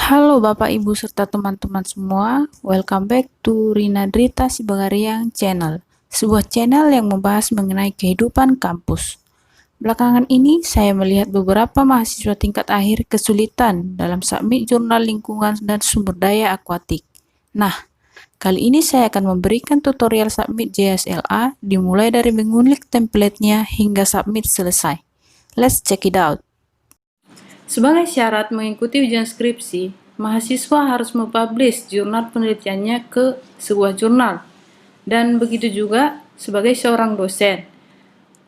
Halo Bapak Ibu serta teman-teman semua, welcome back to Rina Drita Sibagariang Channel, sebuah channel yang membahas mengenai kehidupan kampus. Belakangan ini saya melihat beberapa mahasiswa tingkat akhir kesulitan dalam submit jurnal lingkungan dan sumber daya akuatik. Nah, kali ini saya akan memberikan tutorial submit JSLA dimulai dari mengulik template-nya hingga submit selesai. Let's check it out. Sebagai syarat mengikuti ujian skripsi, mahasiswa harus mempublish jurnal penelitiannya ke sebuah jurnal. Dan begitu juga sebagai seorang dosen.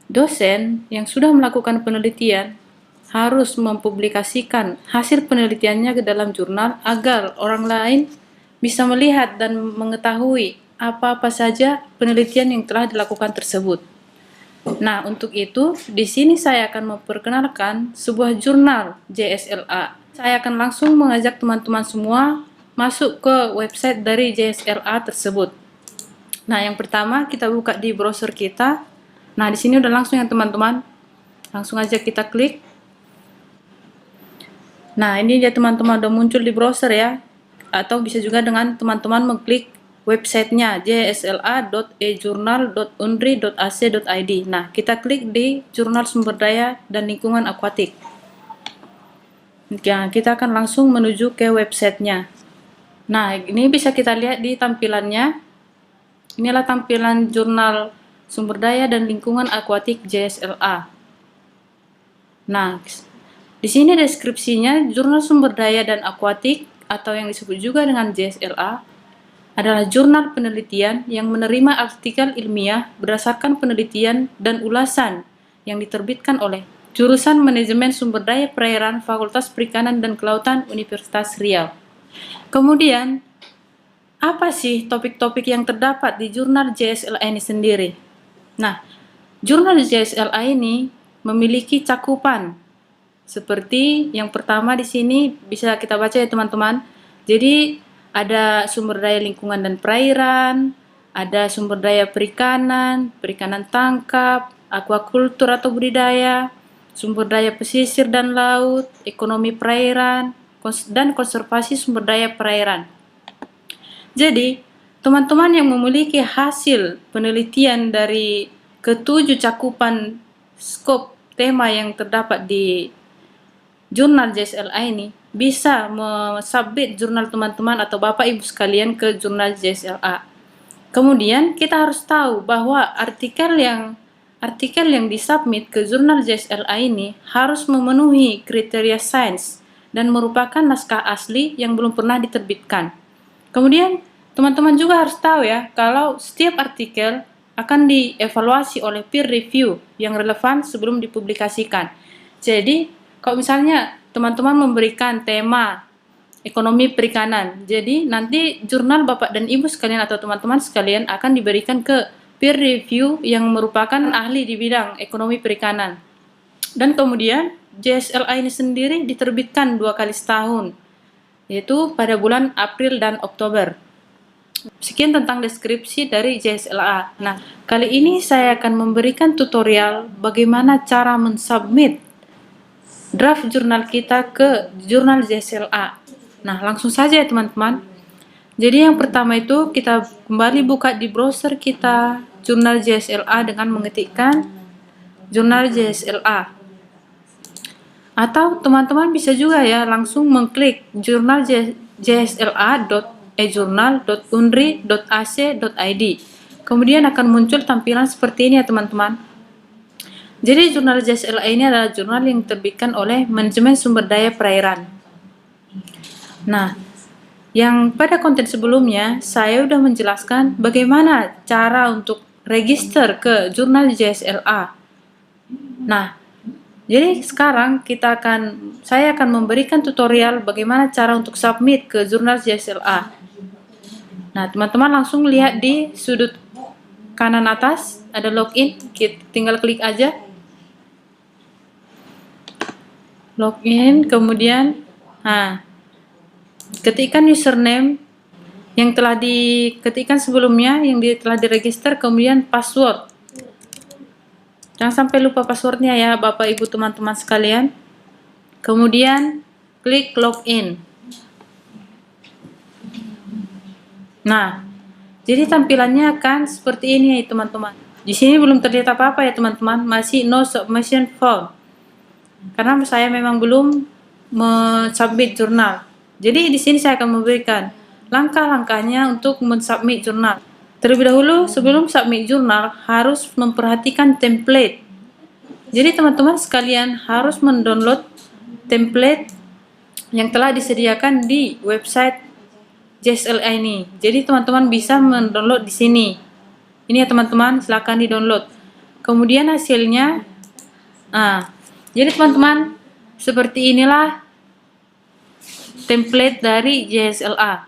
Dosen yang sudah melakukan penelitian harus mempublikasikan hasil penelitiannya ke dalam jurnal agar orang lain bisa melihat dan mengetahui apa-apa saja penelitian yang telah dilakukan tersebut. Nah, untuk itu, di sini saya akan memperkenalkan sebuah jurnal JSLA. Saya akan langsung mengajak teman-teman semua masuk ke website dari JSLA tersebut. Nah, yang pertama kita buka di browser kita. Nah, di sini udah langsung ya teman-teman. Langsung aja kita klik. Nah, ini dia teman-teman udah muncul di browser ya. Atau bisa juga dengan teman-teman mengklik websitenya jsla.ejournal.unri.ac.id. Nah, kita klik di jurnal sumber daya dan lingkungan akuatik. Ya, kita akan langsung menuju ke websitenya. Nah, ini bisa kita lihat di tampilannya. Inilah tampilan jurnal sumber daya dan lingkungan akuatik JSLA. Nah, di sini deskripsinya jurnal sumber daya dan akuatik atau yang disebut juga dengan JSLA adalah jurnal penelitian yang menerima artikel ilmiah berdasarkan penelitian dan ulasan yang diterbitkan oleh jurusan Manajemen Sumber Daya Perairan Fakultas Perikanan dan Kelautan Universitas Riau. Kemudian, apa sih topik-topik yang terdapat di jurnal JSLA ini sendiri? Nah, jurnal JSLA ini memiliki cakupan seperti yang pertama di sini bisa kita baca ya teman-teman. Jadi ada sumber daya lingkungan dan perairan, ada sumber daya perikanan, perikanan tangkap, aquaculture atau budidaya, sumber daya pesisir dan laut, ekonomi perairan, dan konservasi sumber daya perairan. Jadi, teman-teman yang memiliki hasil penelitian dari ketujuh cakupan skop tema yang terdapat di jurnal JSLA ini bisa mensubmit jurnal teman-teman atau Bapak Ibu sekalian ke jurnal JSLA. Kemudian kita harus tahu bahwa artikel yang disubmit ke jurnal JSLA ini harus memenuhi kriteria sains dan merupakan naskah asli yang belum pernah diterbitkan. Kemudian teman-teman juga harus tahu ya kalau setiap artikel akan dievaluasi oleh peer review yang relevan sebelum dipublikasikan. Jadi kalau misalnya teman-teman memberikan tema ekonomi perikanan, jadi nanti jurnal Bapak dan Ibu sekalian atau teman-teman sekalian akan diberikan ke peer review yang merupakan ahli di bidang ekonomi perikanan. Dan kemudian JSLA ini sendiri diterbitkan 2 kali setahun, yaitu pada bulan April dan Oktober. Sekian tentang deskripsi dari JSLA. Nah, kali ini saya akan memberikan tutorial bagaimana cara mensubmit draft jurnal kita ke jurnal JSLA. Nah, langsung saja ya teman-teman. Jadi yang pertama itu kita kembali buka di browser kita jurnal JSLA dengan mengetikkan jurnal JSLA. Atau teman-teman bisa juga ya langsung mengklik jurnal jsla.ejournal.unri.ac.id. Kemudian akan muncul tampilan seperti ini ya teman-teman. Jadi jurnal JSLA ini adalah jurnal yang diterbitkan oleh Manajemen Sumber Daya Perairan. Nah, yang pada konten sebelumnya saya sudah menjelaskan bagaimana cara untuk register ke jurnal JSLA. Nah, jadi sekarang saya akan memberikan tutorial bagaimana cara untuk submit ke jurnal JSLA. Nah, teman-teman langsung lihat di sudut kanan atas ada login, tinggal klik aja. Login, kemudian ketikkan username yang telah diketikkan sebelumnya, yang telah diregister, kemudian password. Jangan sampai lupa passwordnya ya Bapak Ibu teman-teman sekalian. Kemudian klik login. Nah, jadi tampilannya akan seperti ini ya teman-teman. Di sini belum terlihat apa-apa ya teman-teman, masih no submission form. Karena saya memang belum submit jurnal. Jadi di sini saya akan memberikan langkah-langkahnya untuk mensubmit jurnal. Terlebih dahulu sebelum submit jurnal harus memperhatikan template. Jadi teman-teman sekalian harus mendownload template yang telah disediakan di website JSLA ini. Jadi teman-teman bisa mendownload di sini. Ini ya teman-teman, silakan di-download. Kemudian hasilnya, jadi teman-teman seperti inilah template dari JSLA.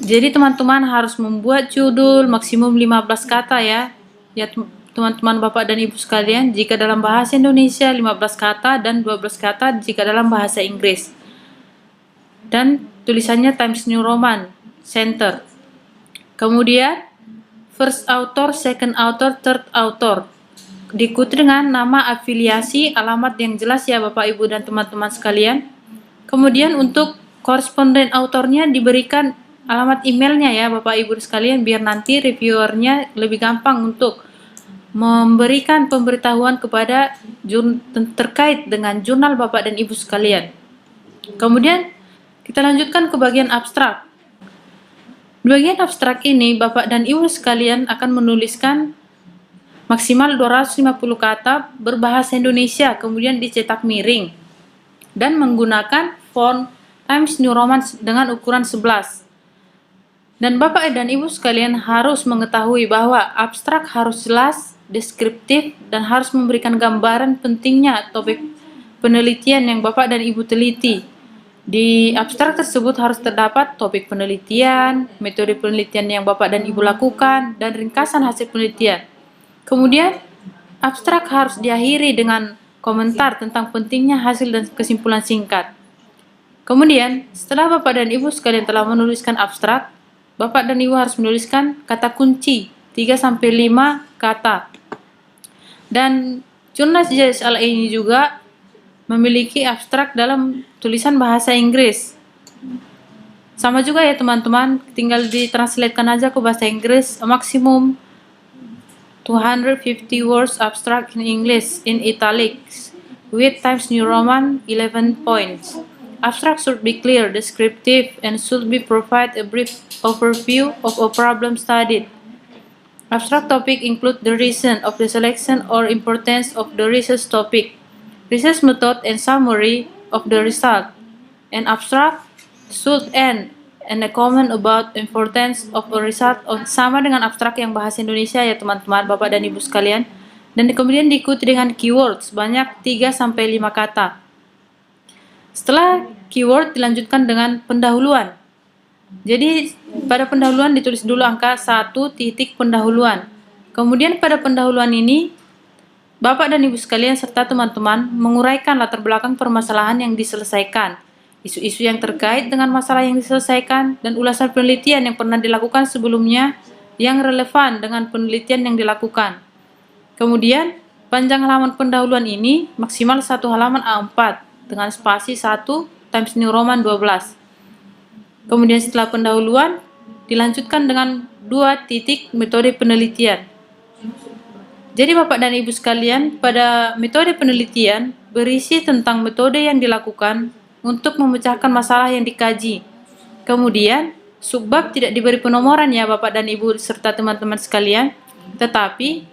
Jadi teman-teman harus membuat judul maksimum 15 kata ya. Ya teman-teman Bapak dan Ibu sekalian, jika dalam bahasa Indonesia 15 kata dan 12 kata jika dalam bahasa Inggris. Dan tulisannya Times New Roman Center. Kemudian first author, second author, third author. Diikuti dengan nama afiliasi, alamat yang jelas ya Bapak Ibu dan teman-teman sekalian. Kemudian untuk koresponden autornya diberikan alamat emailnya ya Bapak Ibu sekalian, biar nanti reviewernya lebih gampang untuk memberikan pemberitahuan kepada terkait dengan jurnal Bapak dan Ibu sekalian. Kemudian kita lanjutkan ke bagian abstrak. Di bagian abstrak ini Bapak dan Ibu sekalian akan menuliskan maksimal 250 kata berbahasa Indonesia, kemudian dicetak miring dan menggunakan font Times New Roman dengan ukuran 11. Dan Bapak dan Ibu sekalian harus mengetahui bahwa abstrak harus jelas, deskriptif, dan harus memberikan gambaran pentingnya topik penelitian yang Bapak dan Ibu teliti. Di abstrak tersebut harus terdapat topik penelitian, metode penelitian yang Bapak dan Ibu lakukan, dan ringkasan hasil penelitian. Kemudian, abstrak harus diakhiri dengan komentar tentang pentingnya hasil dan kesimpulan singkat. Kemudian, setelah Bapak dan Ibu sekalian telah menuliskan abstrak, Bapak dan Ibu harus menuliskan kata kunci 3-5 kata. Dan jurnal JSLA ini juga memiliki abstrak dalam tulisan bahasa Inggris. Sama juga ya teman-teman, tinggal ditranslatekan aja ke bahasa Inggris, maksimum 250 words abstract in English in italics with Times New Roman 11 points. Abstract should be clear, descriptive, and should be provide a brief overview of a problem studied. Abstract topic include the reason of the selection or importance of the research topic, research method, and summary of the result. An abstract should end and a comment about importance of a result sama dengan abstrak yang bahasa Indonesia ya teman-teman Bapak dan Ibu sekalian. Dan kemudian diikuti dengan keywords banyak 3-5 kata. Setelah keyword dilanjutkan dengan pendahuluan. Jadi pada pendahuluan ditulis dulu angka 1 titik pendahuluan. Kemudian pada pendahuluan ini Bapak dan Ibu sekalian serta teman-teman menguraikan latar belakang permasalahan yang diselesaikan, isu-isu yang terkait dengan masalah yang diselesaikan, dan ulasan penelitian yang pernah dilakukan sebelumnya yang relevan dengan penelitian yang dilakukan. Kemudian panjang halaman pendahuluan ini maksimal 1 halaman A4 dengan spasi 1 Times New Roman 12. Kemudian setelah pendahuluan dilanjutkan dengan 2 titik metode penelitian. Jadi Bapak dan Ibu sekalian, pada metode penelitian berisi tentang metode yang dilakukan untuk memecahkan masalah yang dikaji. Kemudian subbab tidak diberi penomoran ya Bapak dan Ibu serta teman-teman sekalian, tetapi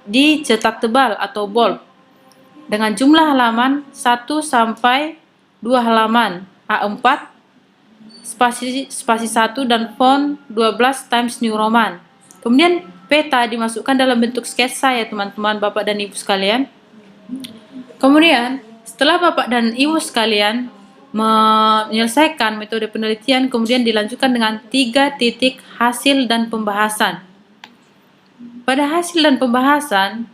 dicetak tebal atau bold dengan jumlah halaman 1-2 halaman A4 spasi 1 dan font 12 Times New Roman. Kemudian peta dimasukkan dalam bentuk sketsa ya teman-teman Bapak dan Ibu sekalian. Kemudian setelah Bapak dan Ibu sekalian menyelesaikan metode penelitian, kemudian dilanjutkan dengan 3 titik hasil dan pembahasan. Pada hasil dan pembahasan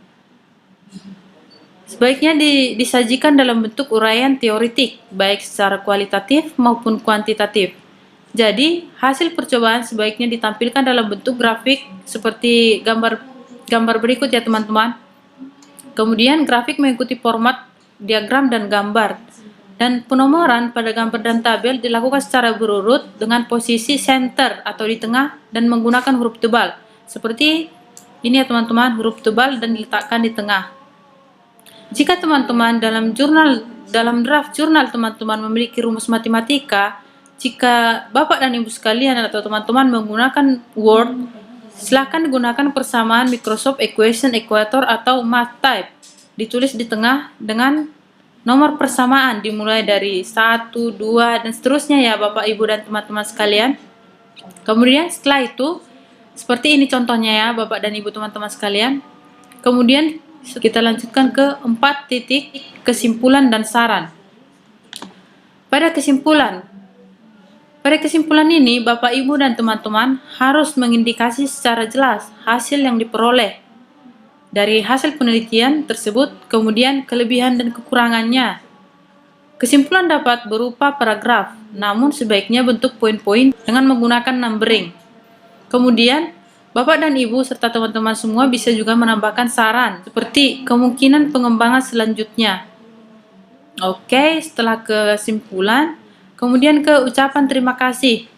sebaiknya disajikan dalam bentuk uraian teoritik, baik secara kualitatif maupun kuantitatif. Jadi, hasil percobaan sebaiknya ditampilkan dalam bentuk grafik seperti gambar berikut ya teman-teman. Kemudian grafik mengikuti format diagram dan gambar. Dan penomoran pada gambar dan tabel dilakukan secara berurut dengan posisi center atau di tengah dan menggunakan huruf tebal. Seperti ini ya teman-teman, huruf tebal dan diletakkan di tengah. Jika teman-teman dalam draft jurnal teman-teman memiliki rumus matematika, jika Bapak dan Ibu sekalian atau teman-teman menggunakan Word, silakan gunakan persamaan Microsoft Equation Equator atau MathType. Ditulis di tengah dengan nomor persamaan dimulai dari 1, 2, dan seterusnya ya Bapak, Ibu, dan teman-teman sekalian. Kemudian setelah itu, seperti ini contohnya ya Bapak dan Ibu, teman-teman sekalian. Kemudian kita lanjutkan ke 4 titik kesimpulan dan saran. Pada kesimpulan ini, Bapak, Ibu, dan teman-teman harus mengindikasi secara jelas hasil yang diperoleh dari hasil penelitian tersebut, kemudian kelebihan dan kekurangannya. Kesimpulan dapat berupa paragraf, namun sebaiknya bentuk poin-poin dengan menggunakan numbering. Kemudian, Bapak dan Ibu serta teman-teman semua bisa juga menambahkan saran, seperti kemungkinan pengembangan selanjutnya. Oke, setelah kesimpulan, kemudian ke ucapan terima kasih.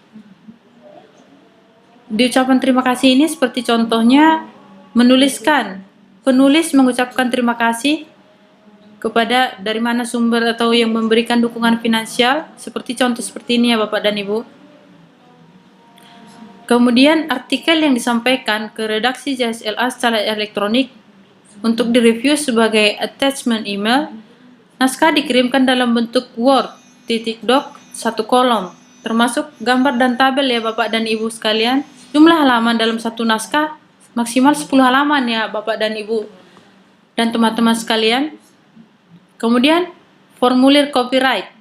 Di ucapan terima kasih ini seperti contohnya penulis mengucapkan terima kasih kepada dari mana sumber atau yang memberikan dukungan finansial, seperti contoh seperti ini ya Bapak dan Ibu. Kemudian artikel yang disampaikan ke redaksi JSLA secara elektronik untuk direview sebagai attachment email. Naskah dikirimkan dalam bentuk Word, .doc, 1 kolom, termasuk gambar dan tabel ya Bapak dan Ibu sekalian. Jumlah halaman dalam satu naskah maksimal 10 halaman ya Bapak dan Ibu dan teman-teman sekalian. Kemudian formulir copyright.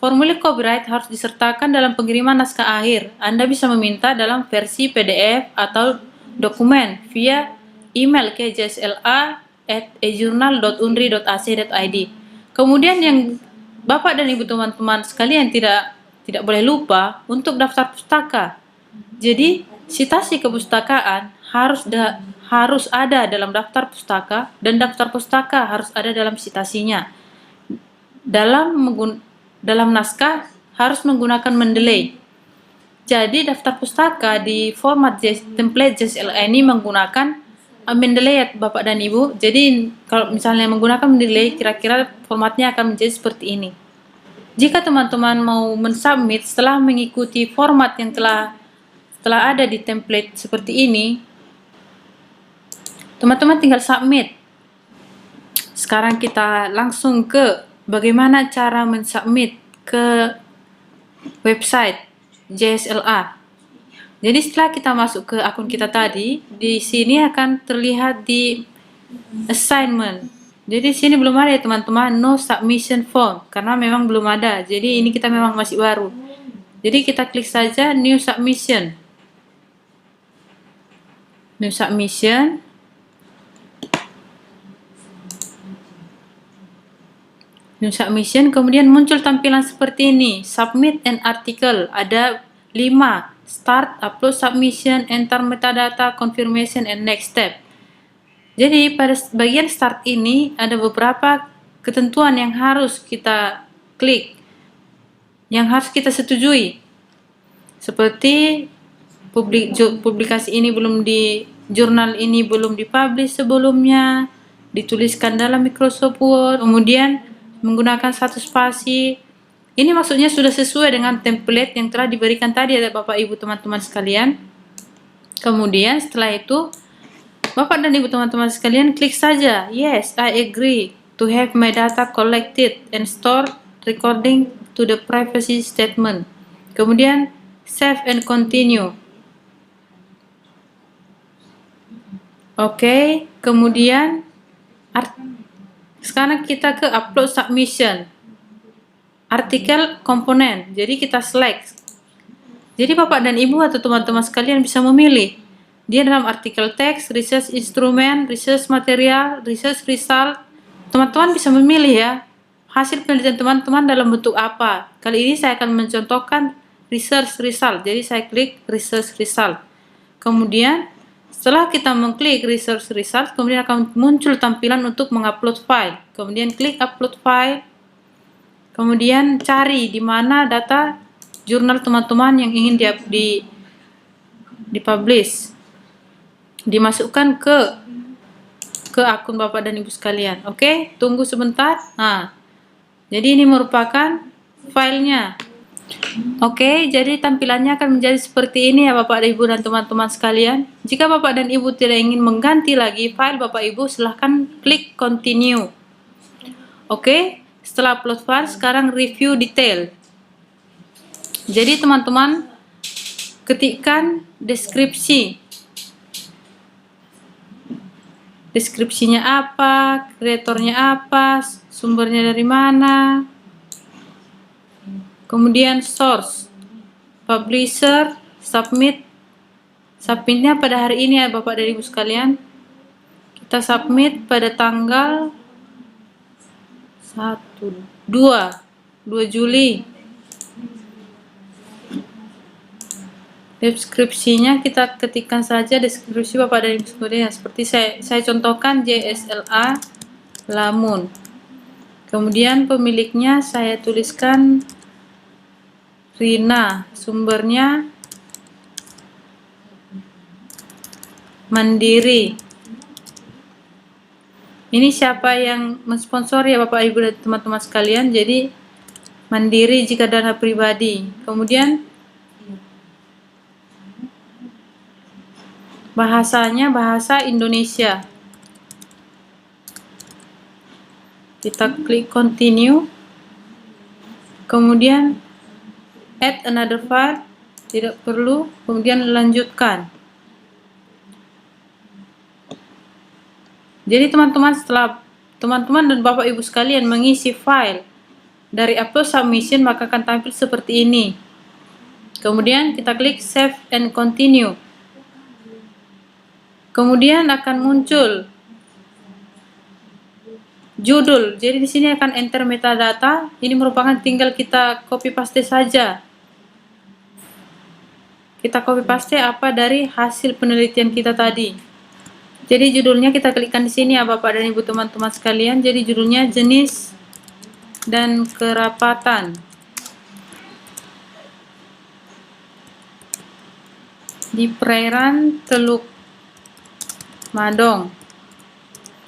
Formulir copyright harus disertakan dalam pengiriman naskah akhir. Anda bisa meminta dalam versi PDF atau dokumen via email ke jsla@ejournal.unri.ac.id. Kemudian yang Bapak dan Ibu teman-teman sekalian tidak boleh lupa untuk daftar pustaka. Jadi citasi kepustakaan harus ada dalam daftar pustaka, dan daftar pustaka harus ada dalam citasinya. Dalam naskah harus menggunakan Mendeley. Jadi daftar pustaka di format template JSLA ini menggunakan Mendeley ya Bapak dan Ibu. Jadi kalau misalnya menggunakan Mendeley, kira-kira formatnya akan menjadi seperti ini. Jika teman-teman mau mensubmit setelah mengikuti format yang telah ada di template seperti ini, teman-teman tinggal submit. Sekarang kita langsung ke bagaimana cara mensubmit ke website JSLA. Jadi setelah kita masuk ke akun kita tadi, di sini akan terlihat di assignment. Jadi sini belum ada ya teman-teman, no submission form, karena memang belum ada. Jadi ini kita memang masih baru. Jadi kita klik saja new submission. New submission. New submission, kemudian muncul tampilan seperti ini. Submit an article. Ada 5. Start, upload submission, enter metadata, confirmation, and next step. Jadi pada bagian start ini ada beberapa ketentuan yang harus kita klik, yang harus kita setujui. Seperti publikasi ini jurnal ini belum dipublish sebelumnya, dituliskan dalam Microsoft Word, kemudian menggunakan satu spasi. Ini maksudnya sudah sesuai dengan template yang telah diberikan tadi ya Bapak Ibu teman-teman sekalian. Kemudian setelah itu Bapak dan Ibu teman-teman sekalian klik saja yes, I agree to have my data collected and stored according to the privacy statement. Kemudian save and continue. Oke, kemudian sekarang kita ke upload submission. Artikel komponen. Jadi kita select. Jadi Bapak dan Ibu atau teman-teman sekalian bisa memilih. Dia dalam artikel teks, research instrument, research material, research result. Teman-teman bisa memilih ya, hasil penelitian teman-teman dalam bentuk apa. Kali ini saya akan mencontohkan research result. Jadi saya klik research result. Kemudian setelah kita mengklik research result, kemudian akan muncul tampilan untuk mengupload file. Kemudian klik upload file. Kemudian cari di mana data jurnal teman-teman yang ingin dipublish. Dimasukkan ke akun Bapak dan Ibu sekalian. Oke, tunggu sebentar. Nah, jadi ini merupakan filenya. Oke, jadi tampilannya akan menjadi seperti ini ya Bapak, Ibu, dan teman-teman sekalian. Jika Bapak dan Ibu tidak ingin mengganti lagi file Bapak Ibu, silahkan klik continue. Oke, setelah upload file, sekarang review detail. Jadi teman-teman, ketikkan deskripsi. Deskripsinya apa, kreatornya apa, sumbernya dari mana. Kemudian source, publisher, submit. Submitnya pada hari ini ya Bapak dan Ibu sekalian. Kita submit pada tanggal 2 Juli. Deskripsinya kita ketikkan saja deskripsi Bapak dan Ibu sekalian. Seperti saya contohkan JSLA Lamun. Kemudian pemiliknya saya tuliskan Rina. Sumbernya Mandiri. Ini siapa yang mensponsor ya Bapak Ibu dan teman-teman sekalian. Jadi Mandiri jika dana pribadi. Kemudian bahasanya bahasa Indonesia. Kita klik continue. Kemudian add another file, tidak perlu. Kemudian lanjutkan. Jadi teman-teman, setelah teman-teman dan Bapak Ibu sekalian mengisi file dari upload submission, maka akan tampil seperti ini. Kemudian kita klik save and continue. Kemudian akan muncul judul. Jadi di sini akan enter metadata. Ini merupakan tinggal kita copy paste saja. Kita copy paste apa dari hasil penelitian kita tadi. Jadi judulnya kita klikkan di sini ya Bapak dan Ibu teman-teman sekalian. Jadi judulnya jenis dan kerapatan di perairan Teluk Madong.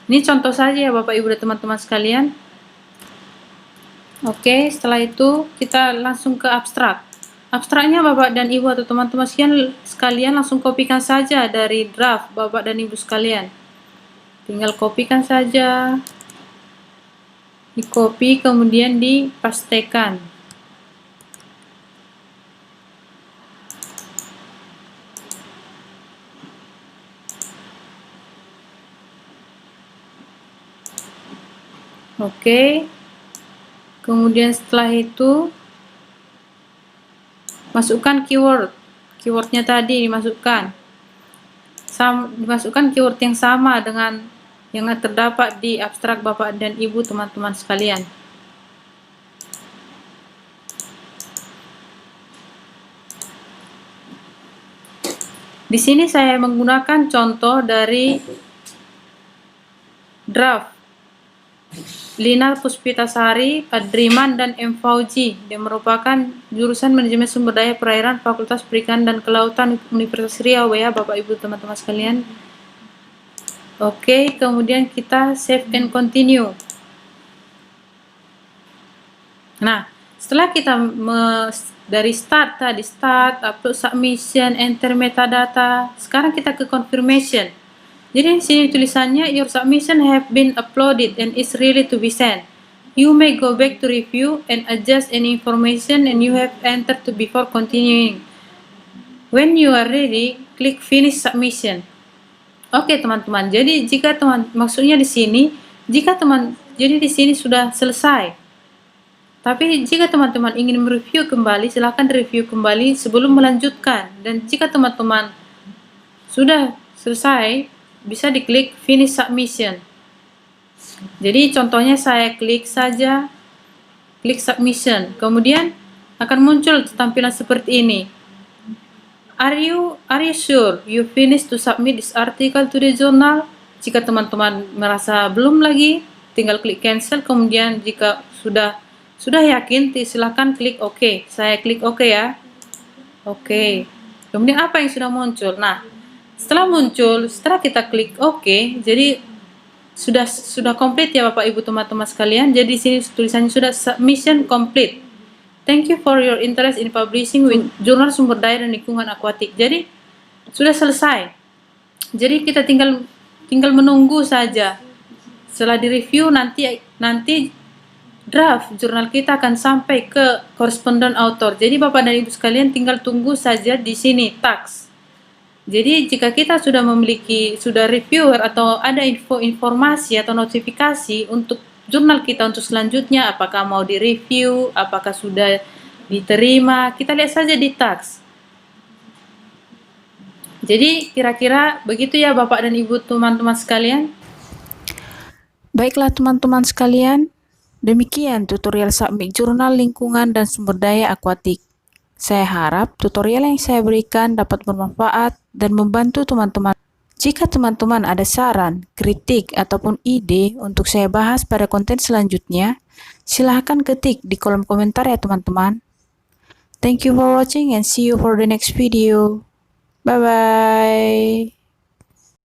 Ini contoh saja ya Bapak Ibu dan teman-teman sekalian. Oke, setelah itu kita langsung ke abstrak. Abstraknya Bapak dan Ibu atau teman-teman sekalian langsung kopikan saja dari draft Bapak dan Ibu sekalian. Tinggal kopikan saja. Di copy kemudian dipastekan. Oke. Kemudian setelah itu masukkan keyword. Keywordnya tadi dimasukkan. Dimasukkan keyword yang sama dengan yang terdapat di abstrak Bapak dan Ibu teman-teman sekalian. Di sini saya menggunakan contoh dari draft Lina Puspitasari, Adriman, dan M. Fauji yang merupakan jurusan Manajemen Sumber Daya Perairan Fakultas Perikanan dan Kelautan Universitas Riau ya Bapak Ibu teman-teman sekalian. Oke, kemudian kita save and continue. Nah, setelah kita dari start tadi, upload submission, enter metadata, sekarang kita ke confirmation. Jadi di sini tulisannya your submission have been uploaded and is ready to be sent. You may go back to review and adjust any information and you have entered to before continuing. When you are ready, click finish submission. Oke teman-teman. Jadi jika maksudnya di sini, jadi di sini sudah selesai. Tapi jika teman-teman ingin mereview kembali, silahkan review kembali sebelum melanjutkan. Dan jika teman-teman sudah selesai, bisa diklik finish submission. Jadi contohnya saya klik saja, klik submission. Kemudian akan muncul tampilan seperti ini. Are you sure you finish to submit this article to the journal? Jika teman-teman merasa belum lagi, tinggal klik cancel. Kemudian jika sudah Sudah yakin? Silahkan klik OK. Saya klik OK ya. Oke. Kemudian apa yang sudah muncul? Nah, setelah muncul, setelah kita klik OK, jadi sudah komplit ya Bapak Ibu teman-teman sekalian. Jadi sini tulisannya sudah submission complete. Thank you for your interest in publishing with Jurnal Sumber Daya dan Lingkungan Akuatik. Jadi sudah selesai. Jadi kita tinggal menunggu saja. Setelah direview nanti draft jurnal kita akan sampai ke koresponden author. Jadi Bapak dan Ibu sekalian tinggal tunggu saja di sini tax. Jadi jika kita sudah reviewer atau ada informasi atau notifikasi untuk jurnal kita untuk selanjutnya, apakah mau direview, apakah sudah diterima, kita lihat saja di tax. Jadi kira-kira begitu ya Bapak dan Ibu teman-teman sekalian. Baiklah teman-teman sekalian, demikian tutorial submit jurnal lingkungan dan sumber daya akuatik. Saya harap tutorial yang saya berikan dapat bermanfaat dan membantu teman-teman. Jika teman-teman ada saran, kritik, ataupun ide untuk saya bahas pada konten selanjutnya, silahkan ketik di kolom komentar ya teman-teman. Thank you for watching and see you for the next video. Bye-bye.